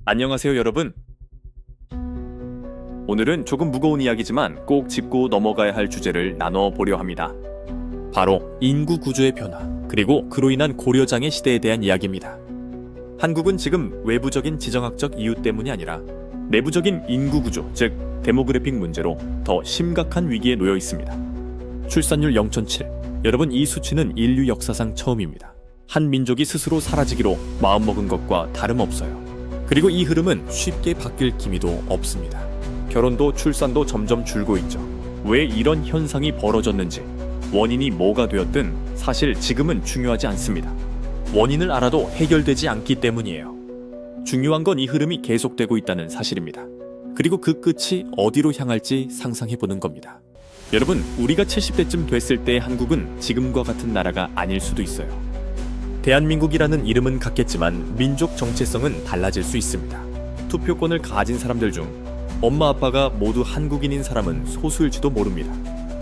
안녕하세요 여러분. 오늘은 조금 무거운 이야기지만 꼭 짚고 넘어가야 할 주제를 나눠보려 합니다. 바로 인구 구조의 변화, 그리고 그로 인한 고려장애 시대에 대한 이야기입니다. 한국은 지금 외부적인 지정학적 이유 때문이 아니라 내부적인 인구 구조, 즉 데모그래픽 문제로 더 심각한 위기에 놓여 있습니다. 출산율 0.7. 여러분, 이 수치는 인류 역사상 처음입니다. 한 민족이 스스로 사라지기로 마음먹은 것과 다름없어요. 그리고 이 흐름은 쉽게 바뀔 기미도 없습니다. 결혼도 출산도 점점 줄고 있죠. 왜 이런 현상이 벌어졌는지, 원인이 뭐가 되었든 사실 지금은 중요하지 않습니다. 원인을 알아도 해결되지 않기 때문이에요. 중요한 건 이 흐름이 계속되고 있다는 사실입니다. 그리고 그 끝이 어디로 향할지 상상해보는 겁니다. 여러분, 우리가 70대쯤 됐을 때 한국은 지금과 같은 나라가 아닐 수도 있어요. 대한민국이라는 이름은 같겠지만 민족 정체성은 달라질 수 있습니다. 투표권을 가진 사람들 중 엄마 아빠가 모두 한국인인 사람은 소수일지도 모릅니다.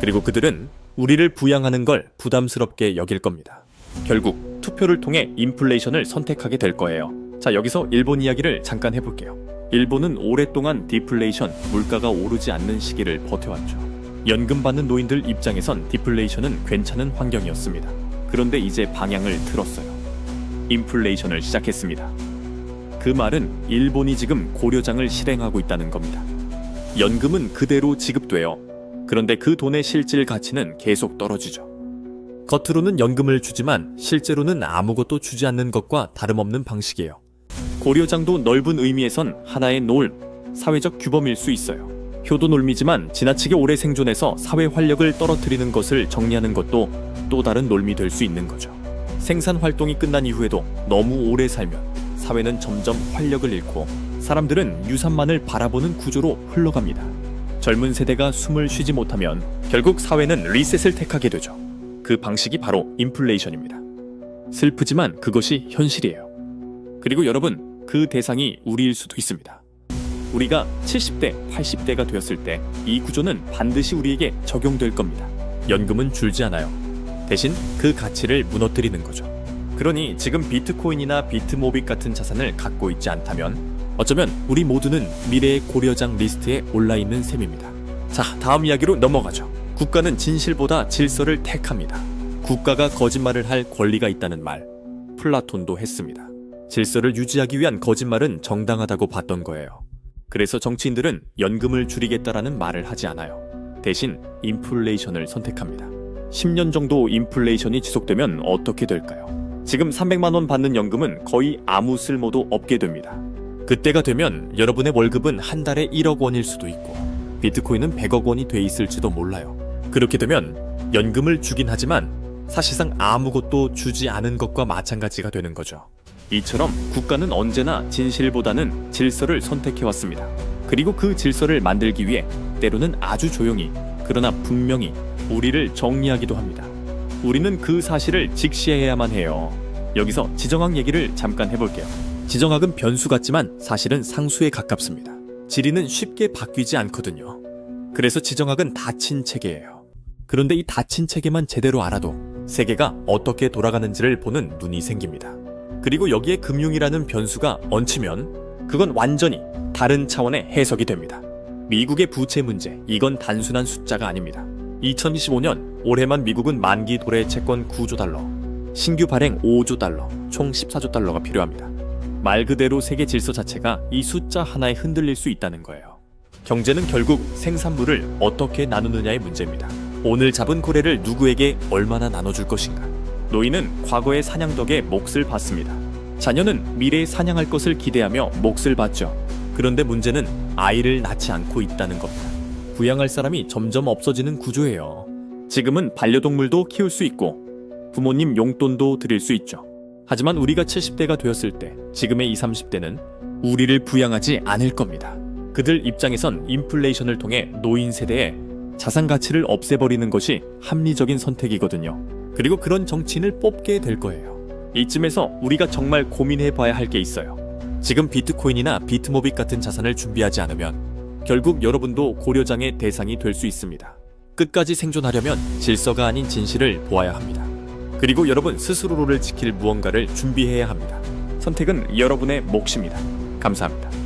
그리고 그들은 우리를 부양하는 걸 부담스럽게 여길 겁니다. 결국 투표를 통해 인플레이션을 선택하게 될 거예요. 자, 여기서 일본 이야기를 잠깐 해볼게요. 일본은 오랫동안 디플레이션, 물가가 오르지 않는 시기를 버텨왔죠. 연금 받는 노인들 입장에선 디플레이션은 괜찮은 환경이었습니다. 그런데 이제 방향을 틀었어요. 인플레이션을 시작했습니다. 그 말은 일본이 지금 고려장을 실행하고 있다는 겁니다. 연금은 그대로 지급돼요. 그런데 그 돈의 실질 가치는 계속 떨어지죠. 겉으로는 연금을 주지만 실제로는 아무것도 주지 않는 것과 다름없는 방식이에요. 고려장도 넓은 의미에선 하나의 놀, 사회적 규범일 수 있어요. 효도 놀미지만 지나치게 오래 생존해서 사회 활력을 떨어뜨리는 것을 정리하는 것도 또 다른 놀미 될 수 있는 거죠. 생산 활동이 끝난 이후에도 너무 오래 살면 사회는 점점 활력을 잃고 사람들은 유산만을 바라보는 구조로 흘러갑니다. 젊은 세대가 숨을 쉬지 못하면 결국 사회는 리셋을 택하게 되죠. 그 방식이 바로 인플레이션입니다. 슬프지만 그것이 현실이에요. 그리고 여러분, 그 대상이 우리일 수도 있습니다. 우리가 70대, 80대가 되었을 때 이 구조는 반드시 우리에게 적용될 겁니다. 연금은 줄지 않아요. 대신 그 가치를 무너뜨리는 거죠. 그러니 지금 비트코인이나 비트모빅 같은 자산을 갖고 있지 않다면 어쩌면 우리 모두는 미래의 고려장 리스트에 올라있는 셈입니다. 자, 다음 이야기로 넘어가죠. 국가는 진실보다 질서를 택합니다. 국가가 거짓말을 할 권리가 있다는 말, 플라톤도 했습니다. 질서를 유지하기 위한 거짓말은 정당하다고 봤던 거예요. 그래서 정치인들은 연금을 줄이겠다라는 말을 하지 않아요. 대신 인플레이션을 선택합니다. 10년 정도 인플레이션이 지속되면 어떻게 될까요? 지금 300만 원 받는 연금은 거의 아무 쓸모도 없게 됩니다. 그때가 되면 여러분의 월급은 한 달에 1억 원일 수도 있고 비트코인은 100억 원이 돼 있을지도 몰라요. 그렇게 되면 연금을 주긴 하지만 사실상 아무것도 주지 않은 것과 마찬가지가 되는 거죠. 이처럼 국가는 언제나 진실보다는 질서를 선택해왔습니다. 그리고 그 질서를 만들기 위해 때로는 아주 조용히, 그러나 분명히 우리를 정리하기도 합니다. 우리는 그 사실을 직시해야만 해요. 여기서 지정학 얘기를 잠깐 해볼게요. 지정학은 변수 같지만 사실은 상수에 가깝습니다. 지리는 쉽게 바뀌지 않거든요. 그래서 지정학은 닫힌 체계예요. 그런데 이 닫힌 체계만 제대로 알아도 세계가 어떻게 돌아가는지를 보는 눈이 생깁니다. 그리고 여기에 금융이라는 변수가 얹히면 그건 완전히 다른 차원의 해석이 됩니다. 미국의 부채 문제, 이건 단순한 숫자가 아닙니다. 2025년 올해만 미국은 만기 도래 채권 9조 달러, 신규 발행 5조 달러, 총 14조 달러가 필요합니다. 말 그대로 세계 질서 자체가 이 숫자 하나에 흔들릴 수 있다는 거예요. 경제는 결국 생산물을 어떻게 나누느냐의 문제입니다. 오늘 잡은 고래를 누구에게 얼마나 나눠줄 것인가. 노인은 과거의 사냥 덕에 몫을 받습니다. 자녀는 미래에 사냥할 것을 기대하며 몫을 받죠. 그런데 문제는 아이를 낳지 않고 있다는 겁니다. 부양할 사람이 점점 없어지는 구조예요. 지금은 반려동물도 키울 수 있고 부모님 용돈도 드릴 수 있죠. 하지만 우리가 70대가 되었을 때 지금의 20, 30대는 우리를 부양하지 않을 겁니다. 그들 입장에선 인플레이션을 통해 노인 세대의 자산 가치를 없애버리는 것이 합리적인 선택이거든요. 그리고 그런 정치인을 뽑게 될 거예요. 이쯤에서 우리가 정말 고민해봐야 할 게 있어요. 지금 비트코인이나 비트모빅 같은 자산을 준비하지 않으면 결국 여러분도 고려장의 대상이 될 수 있습니다. 끝까지 생존하려면 질서가 아닌 진실을 보아야 합니다. 그리고 여러분 스스로를 지킬 무언가를 준비해야 합니다. 선택은 여러분의 몫입니다. 감사합니다.